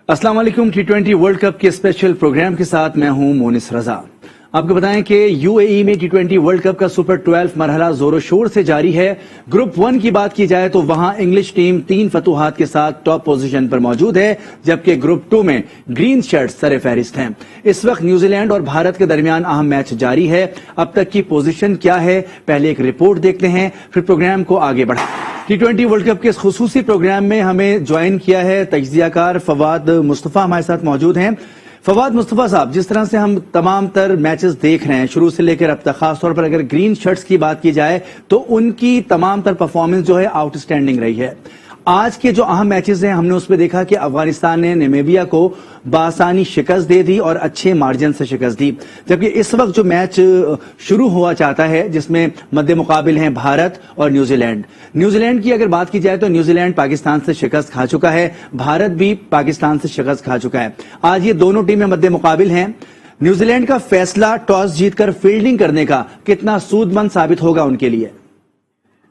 अस्सलाम वालेकुम। T20 world cup के स्पेशल प्रोग्राम के साथ मैं हूं मोनिस रजा। आपको बताएं कि यूएई में T20 वर्ल्ड कप का सुपर 12 मरहला जोरों शोर से जारी है। ग्रुप 1 की बात की जाए तो वहां इंग्लिश टीम 3 फतूहात के साथ टॉप पोजीशन पर मौजूद है, जबकि ग्रुप 2 में ग्रीन शर्ट सरे फहरिस्त हैं। इस वक्त न्यूजीलैंड और भारत के दरमियान अहम मैच जारी है। अब तक की पोजीशन क्या है, पहले एक रिपोर्ट देखते हैं, फिर प्रोग्राम को आगे बढ़ा। T20 वर्ल्ड कप के इस खुसूसी प्रोग्राम में हमें ज्वाइन किया है तजजियाकार फवाद मुस्तफा हमारे साथ मौजूद हैं। फवाद मुस्तफा साहब, जिस तरह से हम तमाम तर मैचेस देख रहे हैं शुरू से लेकर अब तक, खासतौर पर अगर ग्रीन शर्ट्स की बात की जाए तो उनकी तमाम तर परफॉर्मेंस जो है आउटस्टैंडिंग रही है। आज के जो अहम मैचेस हैं हमने उसमें देखा कि अफगानिस्तान ने नामीबिया को बासानी शिकस्त दे दी और अच्छे मार्जिन से शिकस्त दी, जबकि इस वक्त जो मैच शुरू हुआ चाहता है जिसमें मद्दे मुकाबिल हैं भारत और न्यूजीलैंड। न्यूजीलैंड की अगर बात की जाए तो न्यूजीलैंड पाकिस्तान से शिकस्त खा चुका है, भारत भी पाकिस्तान से शिकस्त खा चुका है। आज ये दोनों टीमें मद्दे मुकाबिल हैं। न्यूजीलैंड का फैसला टॉस जीतकर फील्डिंग करने का कितना सूदमंद साबित होगा उनके लिए?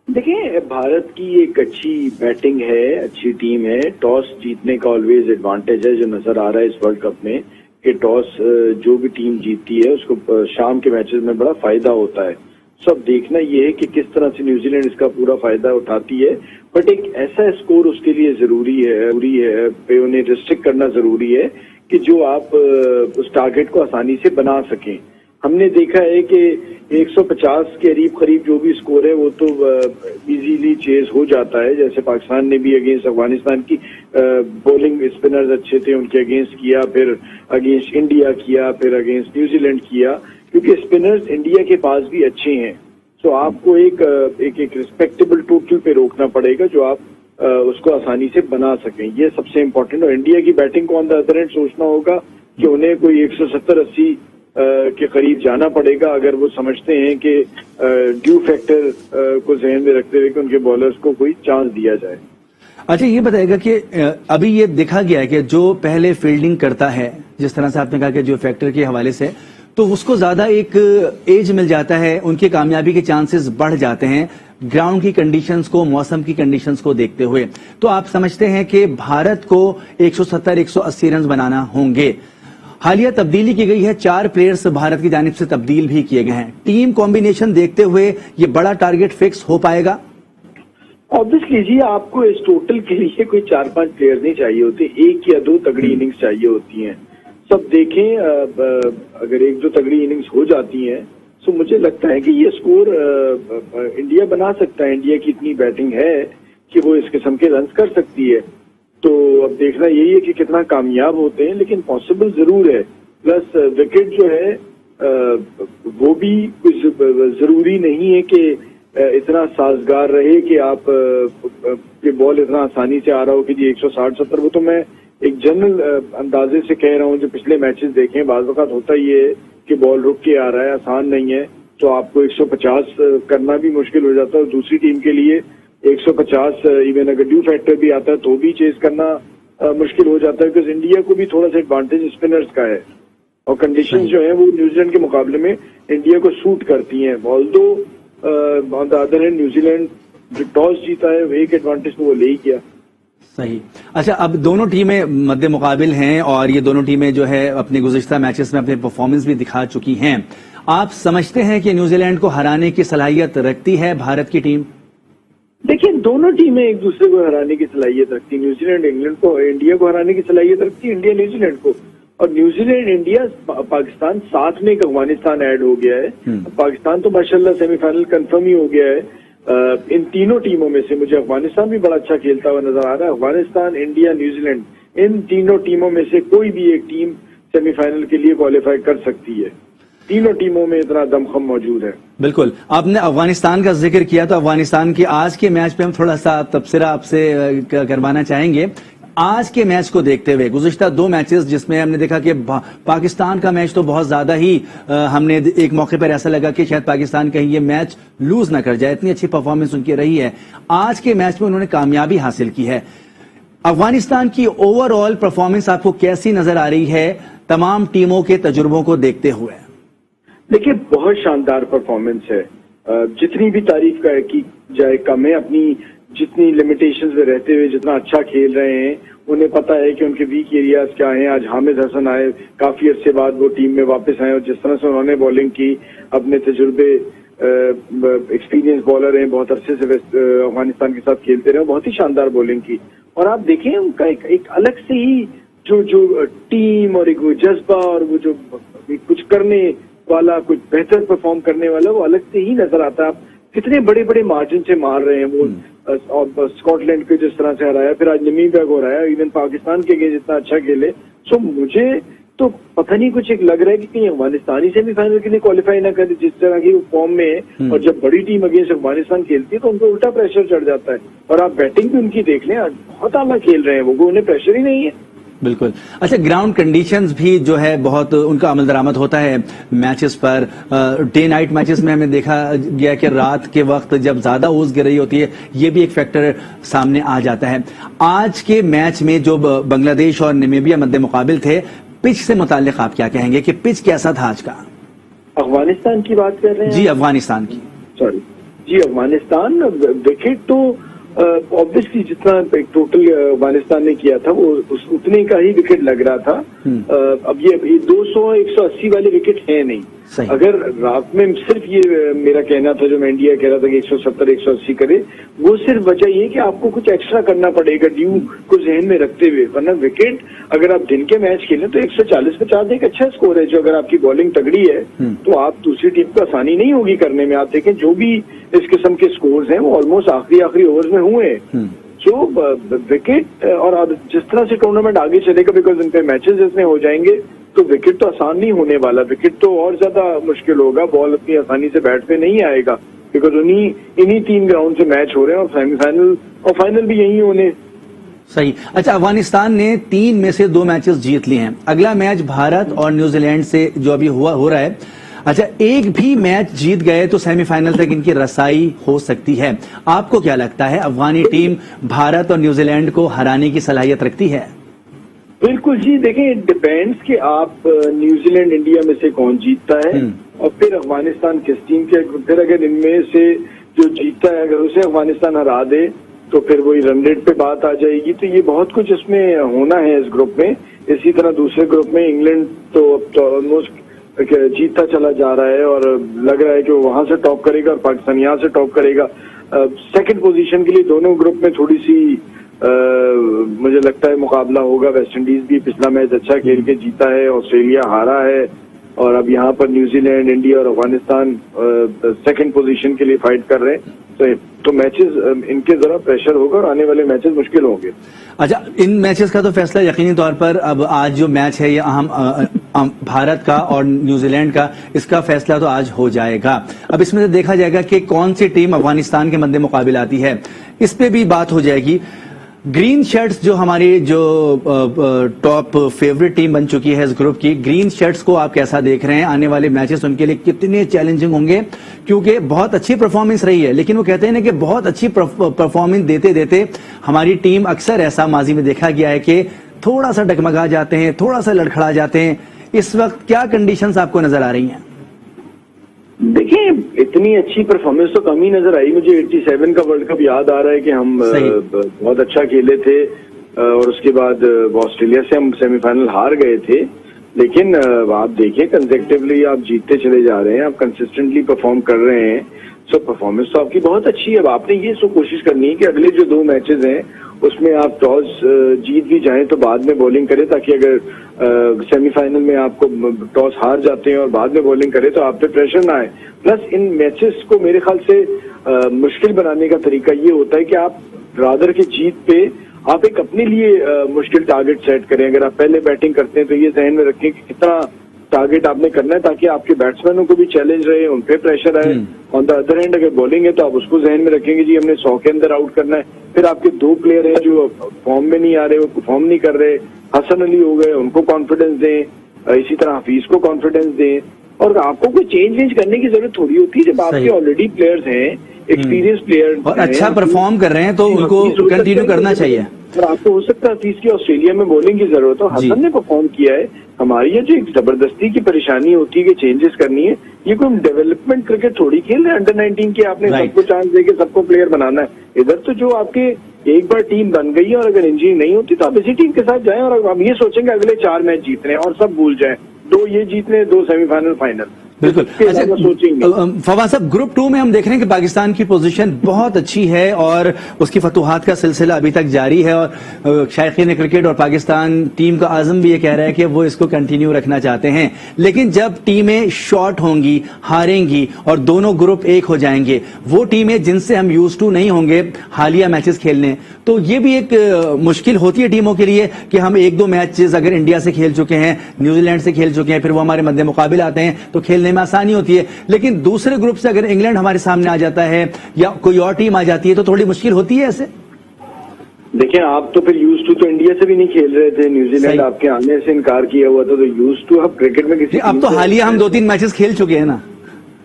देखिए, भारत की एक अच्छी बैटिंग है, अच्छी टीम है। टॉस जीतने का ऑलवेज एडवांटेज है जो नजर आ रहा है इस वर्ल्ड कप में कि टॉस जो भी टीम जीतती है उसको शाम के मैचेस में बड़ा फायदा होता है। सब देखना ये है कि किस तरह से न्यूजीलैंड इसका पूरा फायदा उठाती है, बट एक ऐसा स्कोर उसके लिए जरूरी है उन्हें रिस्ट्रिक्ट करना जरूरी है कि जो आप उस टारगेट को आसानी से बना सकें। हमने देखा है कि 150 के करीब जो भी स्कोर है वो तो इजीली चेज हो जाता है। जैसे पाकिस्तान ने भी अगेंस्ट अफगानिस्तान की बॉलिंग स्पिनर्स अच्छे थे उनके अगेंस्ट किया, फिर अगेंस्ट इंडिया किया, फिर अगेंस्ट न्यूजीलैंड किया, क्योंकि स्पिनर्स इंडिया के पास भी अच्छे हैं। तो आपको एक रिस्पेक्टेबल टोटल पे रोकना पड़ेगा जो आप उसको आसानी से बना सकें। ये सबसे इम्पोर्टेंट। और इंडिया की बैटिंग को ऑन द अदर एंड सोचना होगा कि उन्हें कोई 170-80 के करीब जाना पड़ेगा अगर वो समझते हैं कि ड्यू फैक्टर को ज़हन में रखते हुए कि उनके बॉलर्स को कोई चांस दिया जाए। अच्छा, ये बताएगा कि अभी ये देखा गया है कि जो पहले फील्डिंग करता है, जिस तरह से आपने कहा कि जो फैक्टर के हवाले से, तो उसको ज्यादा एक एज मिल जाता है, उनकी कामयाबी के चांसेस बढ़ जाते हैं ग्राउंड की कंडीशंस को, मौसम की कंडीशंस को देखते हुए। तो आप समझते हैं कि भारत को 170-180 रन बनाना होंगे। हालिया तब्दीली की गई है, 4 प्लेयर्स भारत की जानिब से तब्दील भी किए गए हैं। टीम कॉम्बिनेशन देखते हुए ये बड़ा टारगेट फिक्स हो पाएगा? ऑब्वियसली जी, आपको इस टोटल के लिए कोई 4-5 प्लेयर नहीं चाहिए होते, 1 या 2 तगड़ी इनिंग्स चाहिए होती हैं। सब देखें, अगर 1-2 तगड़ी इनिंग्स हो जाती हैं तो मुझे लगता है कि ये स्कोर इंडिया बना सकता है। इंडिया की इतनी बैटिंग है कि वो इस किस्म के रन कर सकती है। तो अब देखना यही है कि कितना कामयाब होते हैं, लेकिन पॉसिबल जरूर है। प्लस विकेट जो है वो भी कुछ जरूरी नहीं है कि इतना साजगार रहे कि आप के बॉल इतना आसानी से आ रहा हो कि जी 160-170। वो तो मैं एक जनरल अंदाजे से कह रहा हूँ, जो पिछले मैचेस देखे हैं बाज़ वक़्त होता ही है कि बॉल रुक के आ रहा है, आसान नहीं है, तो आपको 150 करना भी मुश्किल हो जाता है। और दूसरी टीम के लिए 150 इवन अगर ड्यू फैक्टर भी आता है तो भी चेज करना मुश्किल हो जाता है, बिकॉज इंडिया को भी थोड़ा सा एडवांटेज स्पिनर्स का है और कंडीशंस जो है वो न्यूजीलैंड के मुकाबले में इंडिया को सूट करती हैं। Although on the other hand New Zealand जो टॉस जीता है वो एक एडवांटेज तो वो ले ही गया। सही। अच्छा, अब दोनों टीमें मद्दे मुकाबिल हैं और ये दोनों टीमें जो है अपने गुज़िश्ता मैचेस में अपने परफॉर्मेंस भी दिखा चुकी हैं। आप समझते हैं कि न्यूजीलैंड को हराने की सलाहियत रखती है भारत की टीम? देखिए, दोनों टीमें एक दूसरे को हराने की सलाहियत रखती है। न्यूजीलैंड इंग्लैंड को, इंडिया को हराने की सलाहियत रखती है, इंडिया न्यूजीलैंड को। और न्यूजीलैंड, इंडिया, पाकिस्तान, साथ में एक अफगानिस्तान ऐड हो गया है। पाकिस्तान तो माशाल्लाह सेमीफाइनल कंफर्म ही हो गया है। इन तीनों टीमों में से मुझे अफगानिस्तान भी बड़ा अच्छा खेलता हुआ नजर आ रहा है। अफगानिस्तान, इंडिया, न्यूजीलैंड, इन तीनों टीमों में से कोई भी एक टीम सेमीफाइनल के लिए क्वालिफाई कर सकती है। तीनों टीमों में इतना दमखम मौजूद है। बिल्कुल। आपने अफगानिस्तान का जिक्र किया तो अफगानिस्तान के आज के मैच पे हम थोड़ा सा तबसरा आपसे करवाना चाहेंगे। आज के मैच को देखते हुए गुज़िश्ता 2 मैचेस जिसमें हमने देखा कि पाकिस्तान का मैच तो बहुत ज्यादा ही हमने एक मौके पर ऐसा लगा कि शायद पाकिस्तान कहीं ये मैच लूज ना कर जाए, इतनी अच्छी परफॉर्मेंस उनकी रही है। आज के मैच में उन्होंने कामयाबी हासिल की है। अफगानिस्तान की ओवरऑल परफॉर्मेंस आपको कैसी नजर आ रही है तमाम टीमों के तजुर्बों को देखते हुए? देखिए, बहुत शानदार परफॉर्मेंस है। जितनी भी तारीफ की जाए कम है। अपनी जितनी लिमिटेशंस में रहते हुए जितना अच्छा खेल रहे हैं उन्हें पता है कि उनके वीक एरियाज क्या हैं। आज हामिद हसन आए, काफी अरसे बाद वो टीम में वापस आए और जिस तरह से उन्होंने बॉलिंग की, अपने तजुर्बे एक्सपीरियंस बॉलर हैं, बहुत अरसे से अफगानिस्तान के साथ खेलते रहे, बहुत ही शानदार बॉलिंग की। और आप देखें उनका एक अलग से ही जो टीम और एक वो जज्बा और वो जो कुछ करने वाला, कुछ बेहतर परफॉर्म करने वाला, वो अलग से ही नजर आता है। आप कितने बड़े बड़े मार्जिन से मार रहे हैं वो, स्कॉटलैंड को जिस तरह से हराया, फिर आज नमीबिया को हराया, इवन पाकिस्तान के अगेंस्ट जितना अच्छा खेले। सो मुझे तो पता नहीं, कुछ एक लग रहा है कि कहीं अफगानिस्तान ही सेमीफाइनल के लिए क्वालिफाई ना करे जिस तरह की वो फॉर्म में है। और जब बड़ी टीम अगेंस्ट अफगानिस्तान खेलती है तो उनको उल्टा प्रेशर चढ़ जाता है। और आप बैटिंग भी उनकी देख लें, बहुत आला खेल रहे हैं वो, उन्हें प्रेशर ही नहीं है। बिल्कुल। अच्छा, ग्राउंड कंडीशंस भी जो है बहुत उनका अमल दरामद होता है मैचेस पर। डे नाइट मैचेस में हमें देखा गया कि रात के वक्त जब ज्यादा ओस गिर रही होती है, ये भी एक फैक्टर सामने आ जाता है। आज के मैच में जो बांग्लादेश और नामीबिया मद्दे मुकाबिल थे, पिच से मुताल्लिक आप क्या कहेंगे कि पिच कैसा था आज का? अफगानिस्तान की बात कर रहे हैं जी, अफगानिस्तान की। सॉरी जी, अफगानिस्तान विकेट तो ऑब्वियसली जितना टोटल अफगानिस्तान ने किया था वो उतने का ही विकेट लग रहा था। अब ये 200-180 वाले विकेट है नहीं। अगर रात में सिर्फ ये मेरा कहना था, जो मैं इंडिया कह रहा था कि 170-180 करे, वो सिर्फ वजह ये कि आपको कुछ एक्स्ट्रा करना पड़ेगा ड्यू को जहन में रखते हुए, वरना विकेट अगर आप दिन के मैच खेलें तो 140-50 एक अच्छा स्कोर है। जो अगर आपकी बॉलिंग तगड़ी है तो आप दूसरी टीम को आसानी नहीं होगी करने में। आप देखें जो भी इस किस्म के स्कोर्स हैं वो ऑलमोस्ट आखिरी ओवर्स में हुए हैं। सो विकेट, और जिस तरह से टूर्नामेंट आगे चलेगा, बिकॉज इनके मैचेस जितने हो जाएंगे तो विकेट तो आसान नहीं होने वाला, विकेट तो और ज्यादा मुश्किल होगा। बॉल इतनी आसानी से बैट पे नहीं आएगा, बिकॉज इन्हीं 3 ग्राउंड से मैच हो रहे हैं और सेमीफाइनल और फाइनल भी यही होने। सही। अच्छा, अफगानिस्तान ने 3 में से 2 मैचेस जीत लिए हैं। अगला मैच भारत और न्यूजीलैंड से जो अभी हो रहा है। अच्छा, एक भी मैच जीत गए तो सेमीफाइनल तक इनकी रसाई हो सकती है। आपको क्या लगता है, अफगानी टीम भारत और न्यूजीलैंड को हराने की सलाहियत रखती है? बिल्कुल जी, देखें इट डिपेंड्स कि आप न्यूजीलैंड इंडिया में से कौन जीतता है और फिर अफगानिस्तान किस टीम के। फिर अगर इनमें से जो जीतता है अगर उसे अफगानिस्तान हरा दे तो फिर वही रन रेट पे बात आ जाएगी। तो ये बहुत कुछ इसमें होना है इस ग्रुप में। इसी तरह दूसरे ग्रुप में इंग्लैंड तो ऑलमोस्ट जीतता चला जा रहा है और लग रहा है कि वो वहां से टॉप करेगा और पाकिस्तान यहाँ से टॉप करेगा। सेकंड पोजीशन के लिए दोनों ग्रुप में थोड़ी सी मुझे लगता है मुकाबला होगा। वेस्ट इंडीज भी पिछला मैच अच्छा खेल के जीता है, ऑस्ट्रेलिया हारा है, और अब यहाँ पर न्यूजीलैंड, इंडिया और अफगानिस्तान सेकंड पोजीशन के लिए फाइट कर रहे हैं। तो मैचेस इनके जरा प्रेशर होगा और आने वाले मैचेस मुश्किल होंगे। अच्छा, इन मैचेस का तो फैसला यकीनी तौर पर अब आज जो मैच है ये अहम भारत का और न्यूजीलैंड का, इसका फैसला तो आज हो जाएगा। अब इसमें से देखा जाएगा कि कौन सी टीम अफगानिस्तान के मद्दे मुकाबिल आती है, इस पे भी बात हो जाएगी। ग्रीन शर्ट्स जो हमारी जो टॉप फेवरेट टीम बन चुकी है इस ग्रुप की, ग्रीन शर्ट्स को आप कैसा देख रहे हैं? आने वाले मैचेस उनके लिए कितने चैलेंजिंग होंगे? क्योंकि बहुत अच्छी परफॉर्मेंस रही है, लेकिन वो कहते हैं ना कि बहुत अच्छी परफॉर्मेंस देते देते हमारी टीम अक्सर ऐसा माजी में देखा गया है कि थोड़ा सा डगमगा जाते हैं, थोड़ा सा लड़खड़ा जाते हैं। इस वक्त क्या कंडीशंस आपको नजर आ रही हैं? देखिए, इतनी अच्छी परफॉर्मेंस तो कम ही नजर आई। मुझे 87 का वर्ल्ड कप याद आ रहा है कि हम बहुत अच्छा खेले थे और उसके बाद ऑस्ट्रेलिया से हम सेमीफाइनल हार गए थे। लेकिन आप देखिए कंसेक्टिवली आप जीतते चले जा रहे हैं, आप कंसिस्टेंटली परफॉर्म कर रहे हैं। सो परफॉर्मेंस तो आपकी बहुत अच्छी है। अब आपने ये कोशिश करनी है कि अगले जो 2 मैचेस हैं उसमें आप टॉस जीत भी जाएं तो बाद में बॉलिंग करें, ताकि अगर सेमीफाइनल में आपको टॉस हार जाते हैं और बाद में बॉलिंग करें तो आप पे प्रेशर ना आए। प्लस इन मैचेस को मेरे ख्याल से मुश्किल बनाने का तरीका ये होता है कि आप रादर की जीत पे आप एक अपने लिए मुश्किल टारगेट सेट करें। अगर आप पहले बैटिंग करते हैं तो ये ध्यान में रखें कि कितना टारगेट आपने करना है, ताकि आपके बैट्समैनों को भी चैलेंज रहे, उन पे प्रेशर आए। ऑन द अदर हैंड अगर बॉलिंग है तो आप उसको जहन में रखेंगे जी हमने 100 के अंदर आउट करना है। फिर आपके 2 प्लेयर हैं जो फॉर्म में नहीं आ रहे, वो परफॉर्म नहीं कर रहे, हसन अली हो गए, उनको कॉन्फिडेंस दें, इसी तरह हफीज को कॉन्फिडेंस दें। और आपको कोई चेंज करने की जरूरत थोड़ी होती है जब आपके ऑलरेडी प्लेयर्स हैं, एक्सपीरियंस प्लेयर और अच्छा परफॉर्म कर रहे हैं तो उनको कंटिन्यू करना चाहिए। और आपको हो सकता है हफीज की ऑस्ट्रेलिया में बॉलिंग की जरूरत हो, हसन ने परफॉर्म किया है। हमारी ये जो एक जबरदस्ती की परेशानी होती है कि चेंजेस करनी है, ये कोई डेवलपमेंट क्रिकेट थोड़ी खेल रहे हैं अंडर 19 के। आपने सबको चांस देके सबको प्लेयर बनाना है। इधर तो जो आपके एक बार टीम बन गई है और अगर इंजरी नहीं होती तो आप इसी टीम के साथ जाएं और अब ये सोचेंगे अगले 4 मैच जीतने हैं और सब भूल जाएं, 2 ये जीतने, 2 सेमीफाइनल फाइनल। बिल्कुल। अच्छा, सोचेंगे फवाद साहब, ग्रुप 2 में हम देख रहे हैं कि पाकिस्तान की पोजीशन बहुत अच्छी है और उसकी फतुहात का सिलसिला अभी तक जारी है और शायकीन क्रिकेट और पाकिस्तान टीम का आज़म भी ये कह रहा है कि वो इसको कंटिन्यू रखना चाहते हैं। लेकिन जब टीमें शॉर्ट होंगी, हारेंगी और दोनों ग्रुप एक हो जाएंगे, वो टीमें जिनसे हम यूज टू नहीं होंगे हालिया मैचेस खेलने, तो ये भी एक मुश्किल होती है टीमों के लिए कि हम 1-2 मैचेस अगर इंडिया से खेल चुके हैं, न्यूजीलैंड से खेल चुके हैं, फिर वो हमारे मध्य मुकाबिल आते हैं तो खेलने में आसानी होती है। लेकिन दूसरे ग्रुप से अगर इंग्लैंड हमारे सामने आ जाता है या कोई और टीम आ जाती है तो थोड़ी मुश्किल होती है ऐसे। देखिए, आप तो फिर यूज टू तो इंडिया से भी नहीं खेल रहे थे, न्यूजीलैंड आपके आने से इनकार किया हुआ था, तो यूज टू अब क्रिकेट में किसी अब तो हालिया हम 2-3 मैचेस खेल चुके हैं ना।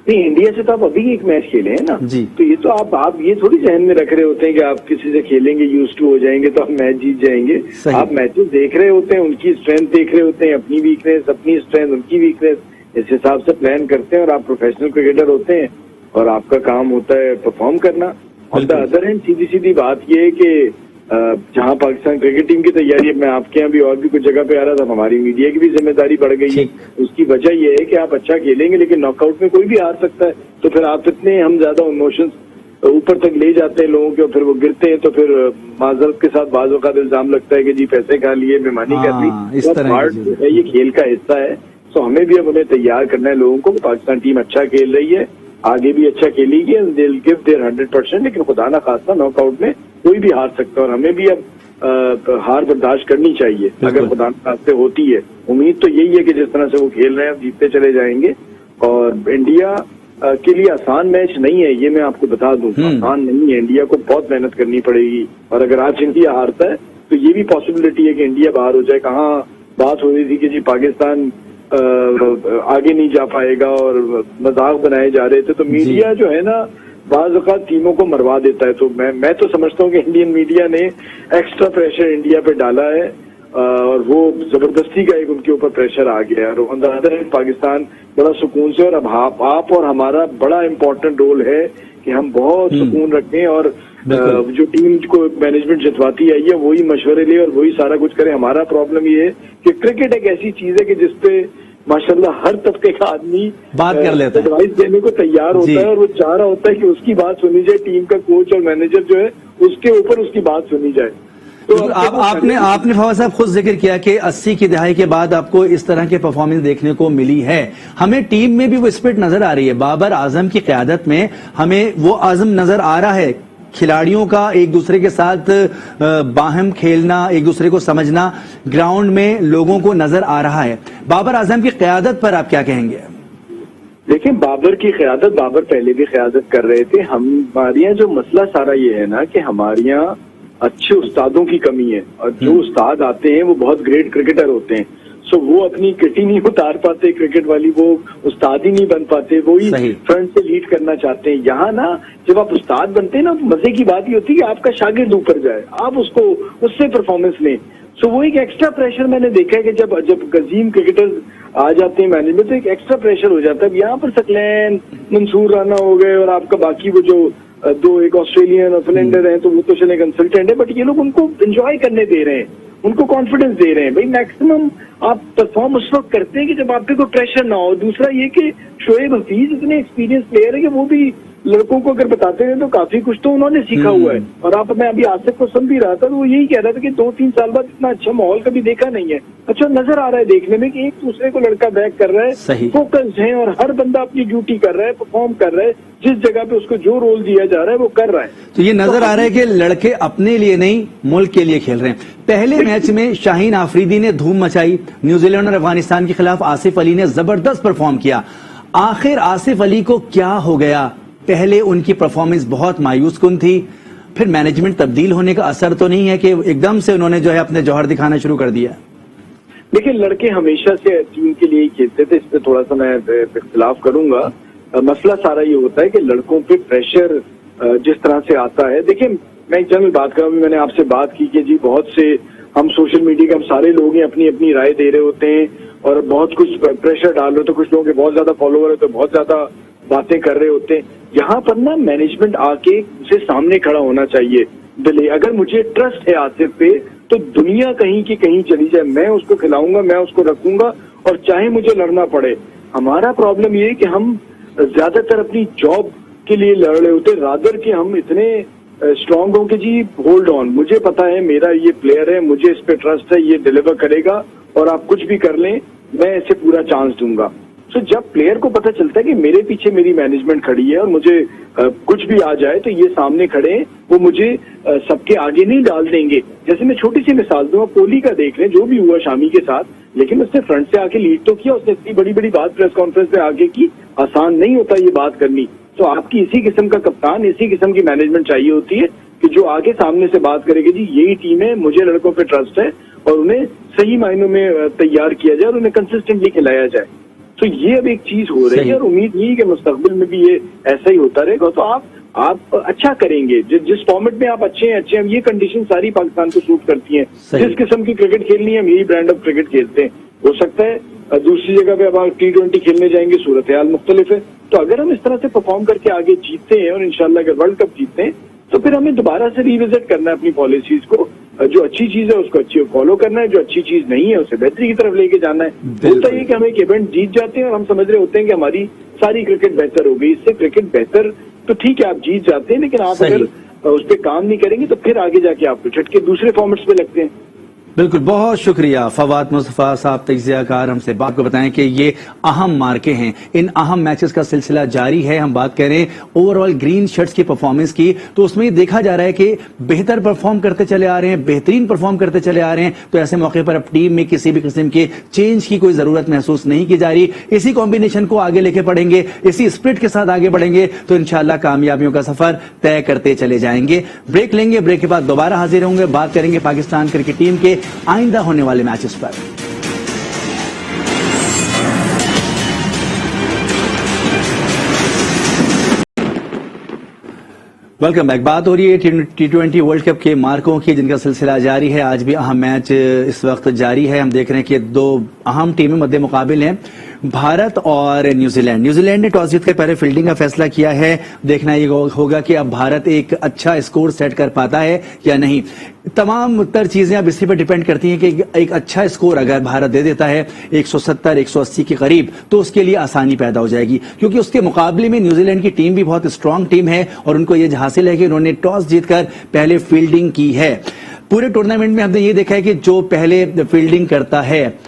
नहीं, इंडिया से तो आप अभी एक मैच खेले हैं ना जी। तो ये तो आप ये थोड़ी जहन में रख रहे होते हैं कि आप किसी से खेलेंगे, यूज टू हो जाएंगे तो आप मैच जीत जाएंगे। आप मैचेस देख रहे होते हैं, उनकी स्ट्रेंथ देख रहे होते हैं, अपनी वीकनेस, अपनी स्ट्रेंथ, उनकी वीकनेस, इस हिसाब से प्लान करते हैं और आप प्रोफेशनल क्रिकेटर होते हैं और आपका काम होता है परफॉर्म करना। ऑन द अदर हैंड सीधी सीधी बात यह है कि जहां पाकिस्तान क्रिकेट टीम की तैयारी है, मैं आपके यहाँ भी और भी कुछ जगह पे आ रहा था, हमारी मीडिया की भी जिम्मेदारी बढ़ गई है। उसकी वजह यह है कि आप अच्छा खेलेंगे लेकिन नॉकआउट में कोई भी हार सकता है, तो फिर आप इतने हम ज्यादा इमोशंस ऊपर तक ले जाते हैं लोगों के और फिर वो गिरते हैं तो फिर माजरत के साथ बाज़ औक़ात इल्जाम लगता है कि जी पैसे खा लिए, बेईमानी कर ली। इस तरह है, ये खेल का हिस्सा है। तो हमें भी अब उन्हें तैयार करना है लोगों को। पाकिस्तान टीम अच्छा खेल रही है, आगे भी अच्छा खेलेगी, दे विल गिव देयर 100%, लेकिन खुदा ना खास्ता नॉकआउट में कोई भी हार सकता है और हमें भी अब हार बर्दाश्त करनी चाहिए अगर खुदा ना खास्ते होती है। उम्मीद तो यही है कि जिस तरह से वो खेल रहे हैं जीतते चले जाएंगे। और इंडिया के लिए आसान मैच नहीं है, ये मैं आपको बता दूं, आसान नहीं है। इंडिया को बहुत मेहनत करनी पड़ेगी और अगर आज इंडिया हारता है तो ये भी पॉसिबिलिटी है कि इंडिया बाहर हो जाए। कहाँ बात हो रही थी कि जी पाकिस्तान आगे नहीं जा पाएगा और मजाक बनाए जा रहे थे, तो मीडिया जो है ना बाज़ औक़ात टीमों को मरवा देता है। तो मैं तो समझता हूँ कि इंडियन मीडिया ने एक्स्ट्रा प्रेशर इंडिया पे डाला है और वो जबरदस्ती का एक उनके ऊपर प्रेशर आ गया है। और on the other hand Pakistan बड़ा सुकून से, और अब आप और हमारा बड़ा इम्पोर्टेंट रोल है कि हम बहुत सुकून रखें और जो टीम को मैनेजमेंट जितवाती आई है वही मशवरे ले और वही सारा कुछ करे। हमारा प्रॉब्लम ये है कि क्रिकेट एक ऐसी चीज है कि जिसपे माशाल्लाह हर तबके का आदमी बात कर लेता है, एडवाइस देने को तैयार होता है और वो चाह रहा होता है कि उसकी बात सुनी जाए, टीम का कोच और मैनेजर जो है उसके ऊपर उसकी बात सुनी जाए। तो आपने फवाद साहब खुद जिक्र किया कि 80 की दहाई के बाद आपको इस तरह के परफॉर्मेंस देखने को मिली है। हमें टीम में भी वो स्पिरिट नजर आ रही है, बाबर आजम की क़यादत में हमें वो आजम नजर आ रहा है। खिलाड़ियों का एक दूसरे के साथ बाहम खेलना, एक दूसरे को समझना ग्राउंड में लोगों को नजर आ रहा है। बाबर आजम की क़यादत पर आप क्या कहेंगे? देखिए, बाबर की क़यादत, बाबर पहले भी क़यादत कर रहे थे। हमारे यहाँ जो मसला सारा ये है ना कि हमारे यहाँ अच्छे उस्तादों की कमी है और जो उस्ताद आते हैं वो बहुत ग्रेट क्रिकेटर होते हैं। सो वो अपनी किटी नहीं उतार पाते क्रिकेट वाली, वो उस्ताद ही नहीं बन पाते, वो ही फ्रंट से लीड करना चाहते हैं। यहाँ ना जब आप उस्ताद बनते हैं ना, मजे की बात ये होती है कि आपका शागिर्द ऊपर जाए, आप उसको उससे परफॉर्मेंस लें। सो वो एक एक्स्ट्रा प्रेशर मैंने देखा है कि जब गजीम क्रिकेटर्स आ जाते हैं मैनेजमेंट तो एक एक्स्ट्रा प्रेशर हो जाता है। यहाँ पर सकलैन, मंसूर राना हो गए और आपका बाकी वो जो दो एक ऑस्ट्रेलियन और फिलेंडर हैं तो वो तो चले कंसल्टेंट है, बट ये लोग उनको एंजॉय करने दे रहे हैं, उनको कॉन्फिडेंस दे रहे हैं। भाई मैक्सिमम आप परफॉर्म उस वक्त करते हैं कि जब आप पे कोई प्रेशर ना हो। दूसरा ये कि शोएब हफीज इतने एक्सपीरियंस प्लेयर है कि वो भी लड़कों को अगर बताते हैं तो काफी कुछ तो उन्होंने सीखा हुआ है। और आप, मैं अभी आसिफ को सुन भी रहा था तो वो यही कह रहा था कि 2-3 साल बाद इतना अच्छा माहौल कभी देखा नहीं है। अच्छा नजर आ रहा है देखने में कि एक दूसरे को लड़का बैक कर रहा है, फोकस है और हर बंदा अपनी ड्यूटी कर रहा है, परफॉर्म कर रहा है, जिस जगह पे उसको जो रोल दिया जा रहा है वो कर रहा है। तो ये नजर आ रहा है कि लड़के अपने लिए नहीं मुल्क के लिए खेल रहे हैं। पहले मैच में शाहीन आफरीदी ने धूम मचाई, न्यूजीलैंड और अफगानिस्तान के खिलाफ आसिफ अली ने जबरदस्त परफॉर्म किया। आखिर आसिफ अली को क्या हो गया? पहले उनकी परफॉर्मेंस बहुत मायूस कुन थी, फिर मैनेजमेंट तब्दील होने का असर तो नहीं है कि एकदम से उन्होंने जो है अपने जौहर दिखाना शुरू कर दिया? देखिए, लड़के हमेशा से टीम के लिए ही खेलते थे, इस पे थोड़ा सा मैं इख्तिलाफ करूंगा। मसला सारा ये होता है कि लड़कों पे प्रेशर जिस तरह से आता है। देखिए, मैं एक जनरल बात कर रहा हूँ, मैंने आपसे बात की कि जी बहुत से हम सोशल मीडिया के हम सारे लोग हैं, अपनी अपनी राय दे रहे होते हैं और बहुत कुछ प्रेशर डाल रहे होते हैं। कुछ लोगों के बहुत ज्यादा फॉलोवर है तो बहुत ज्यादा बातें कर रहे होते हैं। यहाँ पर ना मैनेजमेंट आके उसे सामने खड़ा होना चाहिए डिले। अगर मुझे ट्रस्ट है आसिफ पे तो दुनिया कहीं की कहीं चली जाए, मैं उसको खिलाऊंगा, मैं उसको रखूंगा, और चाहे मुझे लड़ना पड़े। हमारा प्रॉब्लम ये है कि हम ज्यादातर अपनी जॉब के लिए लड़ रहे होते, रादर कि हम इतने स्ट्रांग हो कि जी होल्ड ऑन, मुझे पता है मेरा ये प्लेयर है, मुझे इस पे ट्रस्ट है, ये डिलीवर करेगा, और आप कुछ भी कर लें मैं इसे पूरा चांस दूंगा। तो जब प्लेयर को पता चलता है कि मेरे पीछे मेरी मैनेजमेंट खड़ी है और मुझे कुछ भी आ जाए तो ये सामने खड़े हैं, वो मुझे सबके आगे नहीं डाल देंगे। जैसे मैं छोटी सी मिसाल दूं, कोहली का देख लें, जो भी हुआ शामी के साथ, लेकिन उसने फ्रंट से आके लीड तो किया, उसने इतनी बड़ी बड़ी बात प्रेस कॉन्फ्रेंस पे आगे की। आसान नहीं होता ये बात करनी, तो आपकी इसी किस्म का कप्तान, इसी किस्म की मैनेजमेंट चाहिए होती है कि जो आगे सामने से बात करेगी, जी यही टीम है, मुझे लड़कों पे ट्रस्ट है, और उन्हें सही मायनों में तैयार किया जाए और उन्हें कंसिस्टेंटली खिलाया जाए। तो ये अब एक चीज हो रही है, और उम्मीद नहीं कि मुस्तकबिल में भी ये ऐसा ही होता रहेगा। तो आप अच्छा करेंगे, जिस फॉर्मेट में आप अच्छे हैं, ये कंडीशन सारी पाकिस्तान को सूट करती हैं। जिस किस्म की क्रिकेट खेलनी है, हम यही ब्रांड ऑफ क्रिकेट खेलते हैं। हो सकता है दूसरी जगह पे अब आप T20 खेलने जाएंगे, सूरत हाल मुख्तलिफ है। तो अगर हम इस तरह से परफॉर्म करके आगे जीतते हैं, और इंशाल्लाह अगर वर्ल्ड कप जीतते हैं, तो फिर हमें दोबारा से रिविजिट करना है अपनी पॉलिसीज को। जो अच्छी चीज है उसको अच्छी फॉलो करना है, जो अच्छी चीज नहीं है उसे बेहतरी की तरफ लेके जाना है। होता है कि हम एक इवेंट जीत जाते हैं और हम समझ रहे होते हैं कि हमारी सारी क्रिकेट बेहतर हो गई। इससे क्रिकेट बेहतर तो ठीक है, आप जीत जाते हैं, लेकिन आप अगर उस पर काम नहीं करेंगे तो फिर आगे जाके आप झटके दूसरे फॉर्मेट्स पे लगते हैं। बिल्कुल, बहुत शुक्रिया फवाद मुस्तफा साहब तज्जियाकार, हमसे बात को बताएं कि ये अहम मार्के हैं, इन अहम मैचेस का सिलसिला जारी है। हम बात करें ओवरऑल ग्रीन शर्ट्स की परफॉर्मेंस की, तो उसमें देखा जा रहा है कि बेहतर परफॉर्म करते चले आ रहे हैं, बेहतरीन परफॉर्म करते चले आ रहे हैं। तो ऐसे मौके पर अब टीम में किसी भी किस्म के चेंज की कोई जरूरत महसूस नहीं की जा रही। इसी कॉम्बिनेशन को आगे लेके पढ़ेंगे, इसी स्पिरिट के साथ आगे बढ़ेंगे तो इंशाल्लाह कामयाबियों का सफर तय करते चले जाएंगे। ब्रेक लेंगे, ब्रेक के बाद दोबारा हाजिर होंगे, बात करेंगे पाकिस्तान क्रिकेट टीम के आइंदा होने वाले मैचेस पर। Welcome back. बात हो रही है T20 वर्ल्ड कप के मार्कों की, जिनका सिलसिला जारी है। आज भी अहम मैच इस वक्त जारी है। हम देख रहे हैं कि दो अहम टीमें मद्दे मुकाबिल हैं, भारत और न्यूजीलैंड। न्यूजीलैंड ने टॉस जीतकर पहले फील्डिंग का फैसला किया है। देखना ये होगा कि अब भारत एक अच्छा स्कोर सेट कर पाता है या नहीं। तमाम तर चीजें अब इसी पर डिपेंड करती हैं कि एक अच्छा स्कोर अगर भारत दे देता है 170 180 के करीब, तो उसके लिए आसानी पैदा हो जाएगी, क्योंकि उसके मुकाबले में न्यूजीलैंड की टीम भी बहुत स्ट्रांग टीम है और उनको ये हासिल है कि उन्होंने टॉस जीतकर पहले फील्डिंग की है। पूरे टूर्नामेंट में हमने ये देखा है कि जो पहले फील्डिंग करता है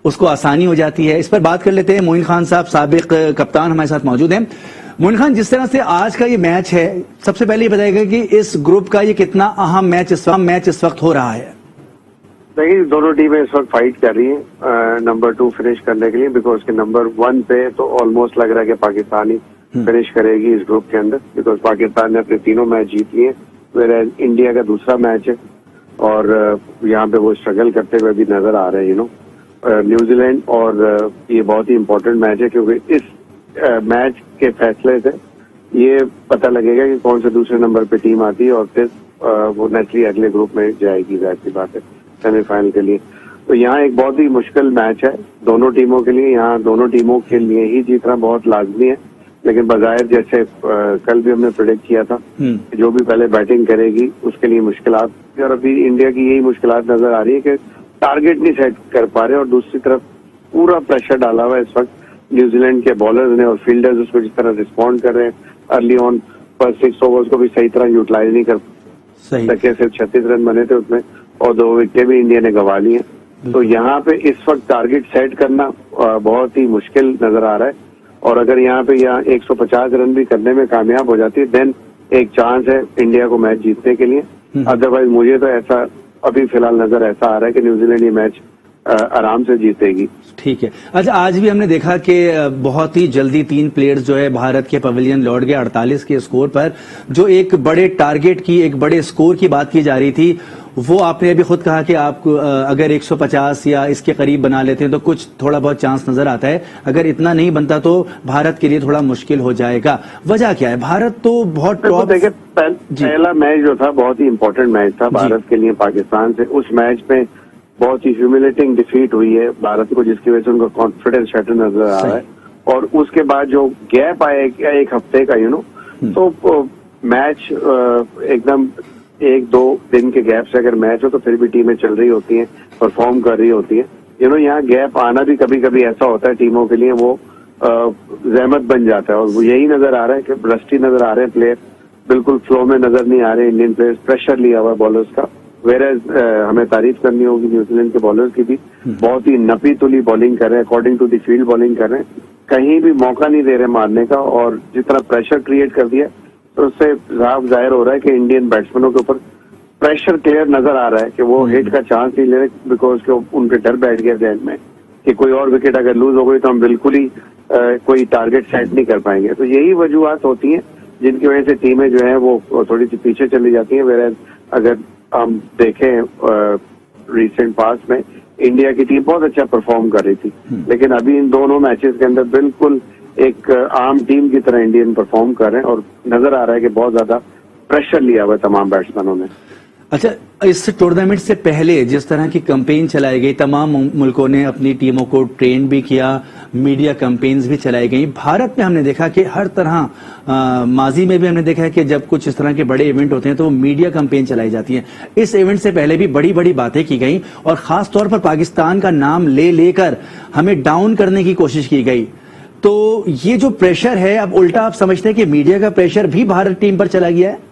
उसको आसानी हो जाती है। इस पर बात कर लेते हैं। मोइन खान साहब, साबिक कप्तान, हमारे साथ मौजूद हैं। मोइन खान, जिस तरह से आज का ये मैच है, सबसे पहले ये बताइएगा कि इस ग्रुप का ये कितना अहम मैच इस वक्त हो रहा है। देखिए, दोनों टीमें इस वक्त फाइट कर रही हैं नंबर 2 फिनिश करने के लिए, बिकॉज के नंबर 1 पे तो ऑलमोस्ट लग रहा है कि पाकिस्तान ही फिनिश करेगी इस ग्रुप के अंदर, बिकॉज पाकिस्तान ने अपने तीनों मैच जीत लिए, वेयर इंडिया का दूसरा मैच है और यहाँ पे वो स्ट्रगल करते हुए भी नजर आ रहे हैं। न्यूजीलैंड, और ये बहुत ही इम्पोर्टेंट मैच है, क्योंकि इस मैच के फैसले से ये पता लगेगा कि कौन से दूसरे नंबर पे टीम आती है, और फिर वो नेचुरली अगले ग्रुप में जाएगी, जाहिर सी बात है, सेमीफाइनल के लिए। तो यहाँ एक बहुत ही मुश्किल मैच है दोनों टीमों के लिए। यहाँ दोनों टीमों के लिए ही जीतना बहुत लाजमी है, लेकिन बजाय जैसे कल भी हमने प्रेडिक्ट किया था, जो भी पहले बैटिंग करेगी उसके लिए मुश्किलात, और अभी इंडिया की यही मुश्किलात नजर आ रही है कि टारगेट नहीं सेट कर पा रहे, और दूसरी तरफ पूरा प्रेशर डाला हुआ है इस वक्त न्यूजीलैंड के बॉलर्स ने, और फील्डर्स उसको जिस तरह रिस्पॉन्ड कर रहे हैं। अर्ली ऑन फर्स्ट 6 ओवर्स को भी सही तरह यूटिलाइज नहीं कर सके, सिर्फ 36 रन बने थे उसमें, और 2 विकेटें भी इंडिया ने गंवा ली हैं। तो यहाँ पे इस वक्त टारगेट सेट करना बहुत ही मुश्किल नजर आ रहा है, और अगर यहाँ पे 150 रन भी करने में कामयाब हो जाती है, देन एक चांस है इंडिया को मैच जीतने के लिए। अदरवाइज मुझे तो ऐसा अभी फिलहाल नजर ऐसा आ रहा है कि न्यूजीलैंड ये मैच आराम से जीतेगी। ठीक है। अच्छा, आज भी हमने देखा कि बहुत ही जल्दी 3 प्लेयर्स जो है भारत के पवेलियन लौट गए 48 के स्कोर पर। जो एक बड़े टारगेट की, एक बड़े स्कोर की बात की जा रही थी, वो आपने अभी खुद कहा कि आप अगर 150 या इसके करीब बना लेते हैं तो कुछ थोड़ा बहुत चांस नजर आता है। अगर इतना नहीं बनता तो भारत के लिए थोड़ा मुश्किल हो जाएगा। वजह क्या है? भारत तो बहुत टॉप। देखिए, पहला मैच जो था बहुत ही इंपॉर्टेंट मैच था भारत के लिए पाकिस्तान से। उस मैच में बहुत ही ह्यूमिलेटिंग डिफीट हुई है भारत को, जिसकी वजह से उनका कॉन्फिडेंस शटर नजर आ रहा है। और उसके बाद जो गैप आया एक हफ्ते का, तो मैच एकदम एक दो दिन के गैप से अगर मैच हो तो फिर भी टीमें चल रही होती हैं, परफॉर्म कर रही होती हैं। यहाँ गैप आना भी कभी कभी ऐसा होता है टीमों के लिए, वो जहमत बन जाता है। और वो यही नजर आ रहा है कि रस्टी नजर आ रहे हैं प्लेयर, बिल्कुल फ्लो में नजर नहीं आ रहे इंडियन प्लेयर्स, प्रेशर लिया हुआ है बॉलर्स का। वेरएज हमें तारीफ करनी होगी न्यूजीलैंड के बॉलर्स की भी, बहुत ही नपी तुली बॉलिंग कर रहे हैं, according to the field bowling कर रहे हैं, कहीं भी मौका नहीं दे रहे मारने का। और जितना प्रेशर क्रिएट कर दिया तो उससे साफ जाहिर हो रहा है कि इंडियन बैट्समैनों के ऊपर प्रेशर क्लियर नजर आ रहा है कि वो हिट का चांस नहीं ले रहे, बिकॉज उनके डर बैठ गया जहन में कि कोई और विकेट अगर लूज हो गई तो हम बिल्कुल ही कोई टारगेट सेट नहीं कर पाएंगे। तो यही वजूहत होती हैं जिनकी वजह से टीमें जो है वो थोड़ी सी पीछे चली जाती हैं। वेयर अगर हम देखें रिसेंट पास में इंडिया की टीम बहुत अच्छा परफॉर्म कर रही थी, लेकिन अभी इन दोनों मैचेस के अंदर बिल्कुल एक आम टीम की तरह इंडियन परफॉर्म कर रहे हैं और नजर आ रहा है कि बहुत ज्यादा प्रेशर लिया हुआ है तमाम बैट्समैनों ने। अच्छा, इस टूर्नामेंट से पहले जिस तरह की कैंपेन चलाई गई, तमाम मुल्कों ने अपनी टीमों को ट्रेन भी किया, मीडिया कैंपेन्स भी चलाई गई। भारत में हमने देखा कि हर तरह माजी में भी हमने देखा है कि जब कुछ इस तरह के बड़े इवेंट होते हैं तो मीडिया कैंपेन चलाई जाती है। इस इवेंट से पहले भी बड़ी बड़ी बातें की गई और खास तौर पर पाकिस्तान का नाम ले लेकर हमें डाउन करने की कोशिश की गई। तो ये जो प्रेशर है, अब उल्टा आप समझते हैं कि मीडिया का प्रेशर भी भारत टीम पर चला गया है?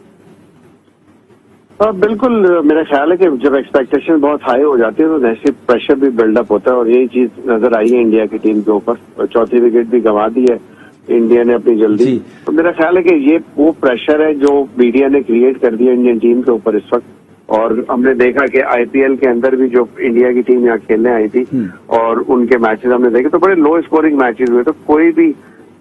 बिल्कुल, मेरा ख्याल है कि जब एक्सपेक्टेशन बहुत हाई हो जाती है तो नेगेटिव प्रेशर भी बिल्डअप होता है और यही चीज नजर आई है इंडिया की टीम के ऊपर। चौथी विकेट भी गंवा दी है इंडिया ने अपनी जल्दी। तो मेरा ख्याल है कि ये वो प्रेशर है जो मीडिया ने क्रिएट कर दिया इंडियन टीम के ऊपर इस वक्त। और हमने देखा कि आईपीएल के अंदर भी जो इंडिया की टीम यहाँ खेलने आई थी और उनके मैचेस हमने देखे तो बड़े लो स्कोरिंग मैचेस हुए, तो कोई भी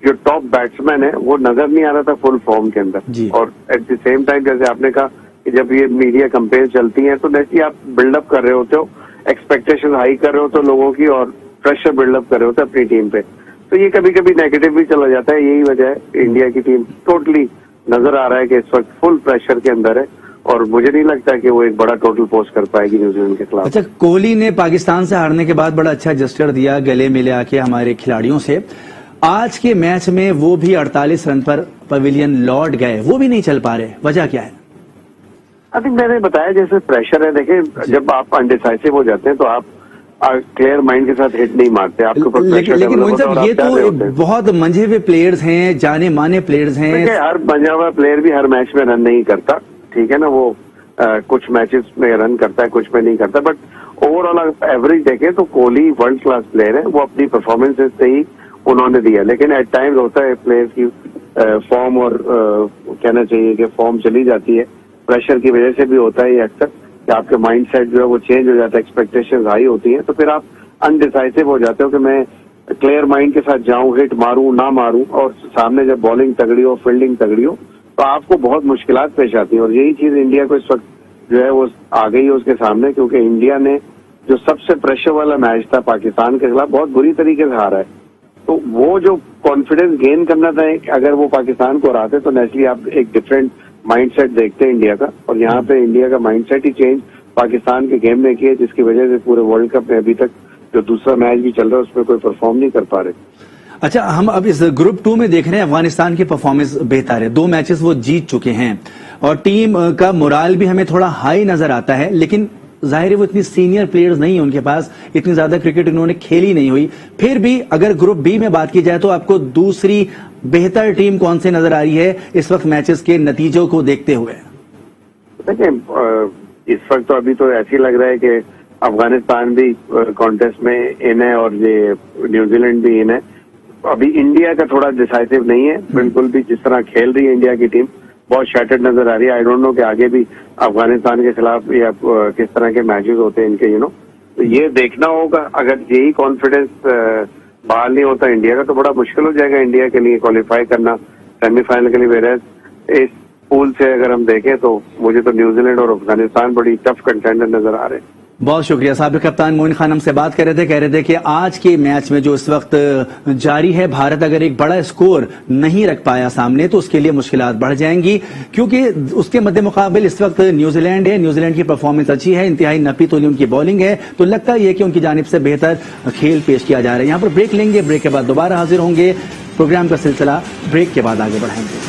जो टॉप बैट्समैन है वो नजर नहीं आ रहा था फुल फॉर्म के अंदर। और एट द सेम टाइम जैसे आपने कहा कि जब ये मीडिया कंपेयर चलती हैं तो जैसे आप बिल्डअप कर रहे होते हो, एक्सपेक्टेशन हाई कर रहे होते हो लोगों की और प्रेशर बिल्डअप कर रहे होते हो अपनी टीम पे, तो ये कभी कभी नेगेटिव भी चला जाता है। यही वजह है इंडिया की टीम टोटली नजर आ रहा है कि इस वक्त फुल प्रेशर के अंदर है और मुझे नहीं लगता कि वो एक बड़ा टोटल पोस्ट कर पाएगी न्यूजीलैंड के खिलाफ। अच्छा, कोहली ने पाकिस्तान से हारने के बाद बड़ा अच्छा जेस्चर दिया, गले मिले आके हमारे खिलाड़ियों से। आज के मैच में वो भी 48 रन पर पवेलियन लौट गए, वो भी नहीं चल पा रहे, वजह क्या है? आई थिंक मैंने बताया जैसे प्रेशर है। देखिए, जब आप अनडिसाइसिव हो जाते हैं तो आप क्लियर माइंड के साथ हिट नहीं मारते, आपके ऊपर प्रेशर। लेकिन मोइन साहब, ये तो बहुत मंझे हुए प्लेयर्स हैं, जाने माने प्लेयर्स हैं। हर मंझा हुआ प्लेयर भी हर मैच में रन नहीं करता, ठीक है ना। वो कुछ मैचेस में रन करता है, कुछ में नहीं करता, बट ओवरऑल एवरेज देखें तो कोहली वर्ल्ड क्लास प्लेयर है। वो अपनी परफॉर्मेंसेस से ही उन्होंने दिया, लेकिन एट टाइम्स होता है प्लेयर्स की फॉर्म और कहना चाहिए कि फॉर्म चली जाती है, प्रेशर की वजह से भी होता है ये अक्सर कि आपके माइंड सेट जो है वो चेंज हो जाता है, एक्सपेक्टेशंस हाई होती हैं, तो फिर आप अनडिसाइसिव हो जाते हो कि मैं क्लियर माइंड के साथ जाऊं, हिट मारूं ना मारूं, और सामने जब बॉलिंग तगड़ी हो, फील्डिंग तगड़ी हो, तो आपको बहुत मुश्किलात पेश आती है। और यही चीज इंडिया को इस वक्त जो है वो आ गई है उसके सामने, क्योंकि इंडिया ने जो सबसे प्रेशर वाला मैच था पाकिस्तान के खिलाफ बहुत बुरी तरीके से हारा है। तो वो जो कॉन्फिडेंस गेन करना था, अगर वो पाकिस्तान को हराते तो नेचुरली आप एक डिफरेंट माइंडसेट देखते हैं इंडिया का, और यहाँ पे इंडिया का माइंडसेट ही चेंज पाकिस्तान के गेम में किया, जिसकी वजह से पूरे वर्ल्ड कप में अभी तक जो दूसरा मैच भी चल रहा है उसमें कोई परफॉर्म नहीं कर पा रहे। अच्छा, हम अब इस ग्रुप 2 में देख रहे हैं अफगानिस्तान की परफॉर्मेंस बेहतर है, 2 मैचेस वो जीत चुके हैं और टीम का मोराल भी हमें थोड़ा हाई नजर आता है। लेकिन जाहिर है वो इतनी सीनियर प्लेयर्स नहीं है उनके पास, इतनी ज्यादा क्रिकेट उन्होंने खेली नहीं हुई। फिर भी अगर ग्रुप बी में बात की जाए तो आपको दूसरी बेहतर टीम कौन से नजर आ रही है इस वक्त मैचेस के नतीजों को देखते हुए? देखिए, इस वक्त तो अभी तो ऐसे लग रहा है कि अफगानिस्तान भी कॉन्टेस्ट में इन है और ये न्यूजीलैंड भी इन है। अभी इंडिया का थोड़ा डिसाइसिव नहीं है बिल्कुल भी, जिस तरह खेल रही है इंडिया की टीम बहुत शैटर्ड नजर आ रही है। आई डोंट नो कि आगे भी अफगानिस्तान के खिलाफ या किस तरह के मैचेस होते हैं इनके, तो ये देखना होगा। अगर यही कॉन्फिडेंस बहाल नहीं होता इंडिया का तो बड़ा मुश्किल हो जाएगा इंडिया के लिए क्वालिफाई करना सेमीफाइनल के लिए। वेरएज इस पूल से अगर हम देखें तो मुझे तो न्यूजीलैंड और अफगानिस्तान बड़ी टफ कंटेंडर नजर आ रहे हैं। बहुत शुक्रिया। साबिक कप्तान मोइन खान हमसे बात कर रहे थे कि आज के मैच में जो इस वक्त जारी है, भारत अगर एक बड़ा स्कोर नहीं रख पाया सामने तो उसके लिए मुश्किलात बढ़ जाएंगी, क्योंकि उसके मद्दे मुकाबिल इस वक्त न्यूजीलैंड है। न्यूजीलैंड की परफॉर्मेंस अच्छी है, इंतहाई नपी तोली उनकी बॉलिंग है, तो लगता है कि उनकी जानिब से बेहतर खेल पेश किया जा रहा है। यहाँ पर ब्रेक लेंगे, ब्रेक के बाद दोबारा हाजिर होंगे। प्रोग्राम का सिलसिला ब्रेक के बाद आगे बढ़ाएंगे।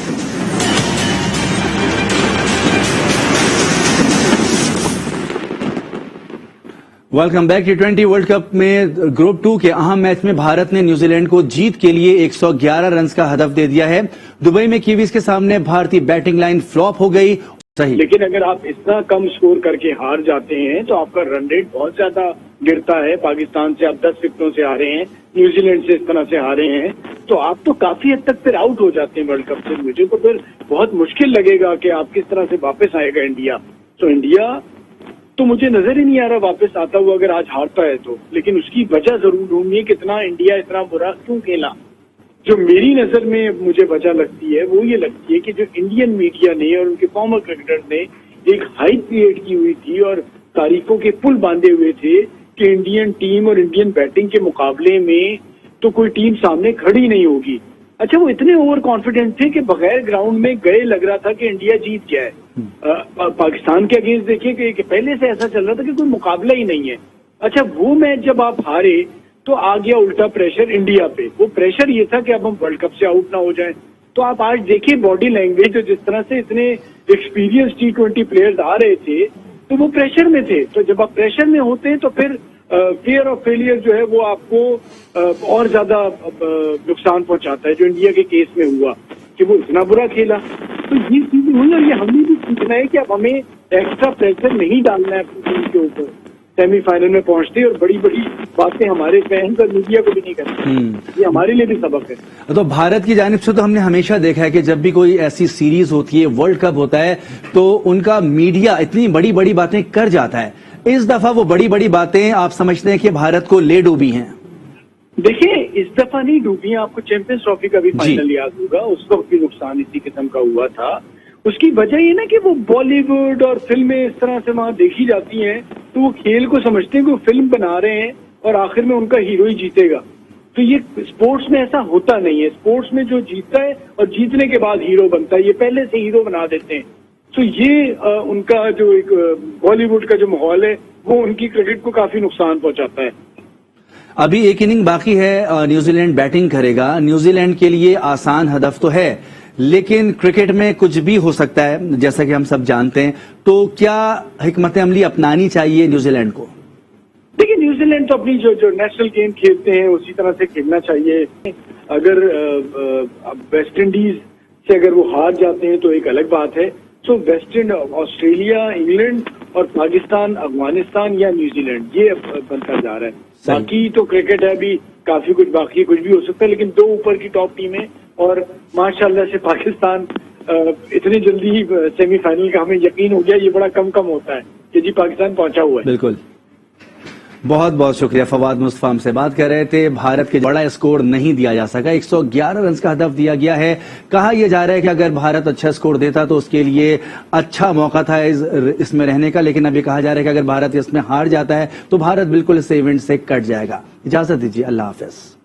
Welcome back. T20 world cup में ग्रुप 2 के अहम मैच में भारत ने न्यूजीलैंड को जीत के लिए 111 रन का हदफ दे दिया है। दुबई में कीवीज के सामने भारतीय बैटिंग लाइन फ्लॉप हो गई। सही, लेकिन अगर आप इतना कम स्कोर करके हार जाते हैं तो आपका रन रेट बहुत ज्यादा गिरता है। पाकिस्तान से आप 10 विकेटों से हारे हैं, न्यूजीलैंड से इस तरह से हारे हैं, तो आप तो काफी हद तक फिर आउट हो जाते हैं वर्ल्ड कप से। मुझे तो फिर बहुत मुश्किल लगेगा कि आप किस तरह से वापस आएगा इंडिया। तो इंडिया तो मुझे नजर ही नहीं आ रहा वापस आता हुआ अगर आज हारता है तो, लेकिन उसकी वजह जरूर ढूंढनी है कितना इंडिया इतना बुरा क्यों खेला। जो मेरी नजर में मुझे वजह लगती है वो ये लगती है कि जो इंडियन मीडिया ने और उनके फॉर्मर क्रिकेटर्स ने एक हाइप क्रिएट की हुई थी और तारीखों के पुल बांधे हुए थे कि इंडियन टीम और इंडियन बैटिंग के मुकाबले में तो कोई टीम सामने खड़ी नहीं होगी। अच्छा, वो इतने ओवर कॉन्फिडेंट थे कि बगैर ग्राउंड में गए लग रहा था कि इंडिया जीत गया है। पाकिस्तान के अगेंस्ट देखिए कि पहले से ऐसा चल रहा था कि कोई मुकाबला ही नहीं है। अच्छा, वो मैच जब आप हारे तो आ गया उल्टा प्रेशर इंडिया पे। वो प्रेशर ये था कि अब हम वर्ल्ड कप से आउट ना हो जाएं। तो आप आज देखिए बॉडी लैंग्वेज, जो जिस तरह से इतने एक्सपीरियंस T20 प्लेयर्स आ रहे थे तो वो प्रेशर में थे। तो जब आप प्रेशर में होते हैं तो फिर फियर ऑफ फेलियर जो है वो आपको और ज्यादा नुकसान पहुंचाता है, जो इंडिया के केस में हुआ कि वो इतना बुरा खेला। तो ये चीजें हुई और ये हमें भी सीखना है कि अब हमें एक्स्ट्रा प्रेशर नहीं डालना है अपनी टीम के ऊपर सेमीफाइनल में पहुंचते और बड़ी बड़ी बातें हमारे फैंस और मीडिया को भी नहीं करनी। ये हमारे लिए भी सबक है। तो भारत की जानिब से तो हमने हमेशा देखा है कि जब भी कोई ऐसी सीरीज होती है, वर्ल्ड कप होता है, तो उनका मीडिया इतनी बड़ी बड़ी बातें कर जाता है। इस दफा वो बड़ी बड़ी बातें आप समझते हैं कि भारत को ले डूबी हैं? देखिए, इस दफा नहीं डूबी। आपको चैंपियंस ट्रॉफी का भी फाइनल याद होगा, उस वक्त भी नुकसान इसी किस्म का हुआ था। उसकी वजह ये ना कि वो बॉलीवुड और फिल्में इस तरह से वहां देखी जाती हैं, तो वो खेल को समझते हैं कि वो फिल्म बना रहे हैं और आखिर में उनका हीरो ही जीतेगा। तो ये स्पोर्ट्स में ऐसा होता नहीं है। स्पोर्ट्स में जो जीतता है और जीतने के बाद हीरो बनता है, ये पहले से हीरो बना देते हैं। तो ये उनका जो एक बॉलीवुड का जो माहौल है वो उनकी क्रिकेट को काफी नुकसान पहुंचाता है। अभी एक इनिंग बाकी है, न्यूजीलैंड बैटिंग करेगा। न्यूजीलैंड के लिए आसान हदफ तो है, लेकिन क्रिकेट में कुछ भी हो सकता है जैसा कि हम सब जानते हैं। तो क्या हिकमत अमली अपनानी चाहिए न्यूजीलैंड को? देखिए, न्यूजीलैंड तो अपनी जो नेशनल गेम खेलते हैं उसी तरह से खेलना चाहिए। अगर वेस्ट इंडीज से अगर वो हार जाते हैं तो एक अलग बात है। तो वेस्ट इंडीज, ऑस्ट्रेलिया, इंग्लैंड और पाकिस्तान, अफगानिस्तान या न्यूजीलैंड, ये बनता जा रहा है। बाकी तो क्रिकेट है, अभी काफी कुछ बाकी, कुछ भी हो सकता है, लेकिन 2 ऊपर की टॉप टीमें और माशाल्लाह से पाकिस्तान इतनी जल्दी सेमीफाइनल का हमें यकीन हो गया। ये बड़ा कम होता है कि जी पाकिस्तान पहुंचा हुआ है। बिल्कुल, बहुत बहुत शुक्रिया। फवाद मुस्तफा हमसे बात कर रहे थे। भारत के बड़ा स्कोर नहीं दिया जा सका, 111 रन का हदफ दिया गया है। कहा यह जा रहा है कि अगर भारत अच्छा स्कोर देता तो उसके लिए अच्छा मौका था इसमें रहने का, लेकिन अभी कहा जा रहा है कि अगर भारत इसमें हार जाता है तो भारत बिल्कुल इस इवेंट से कट जाएगा। इजाजत दीजिए, अल्लाह हाफिज।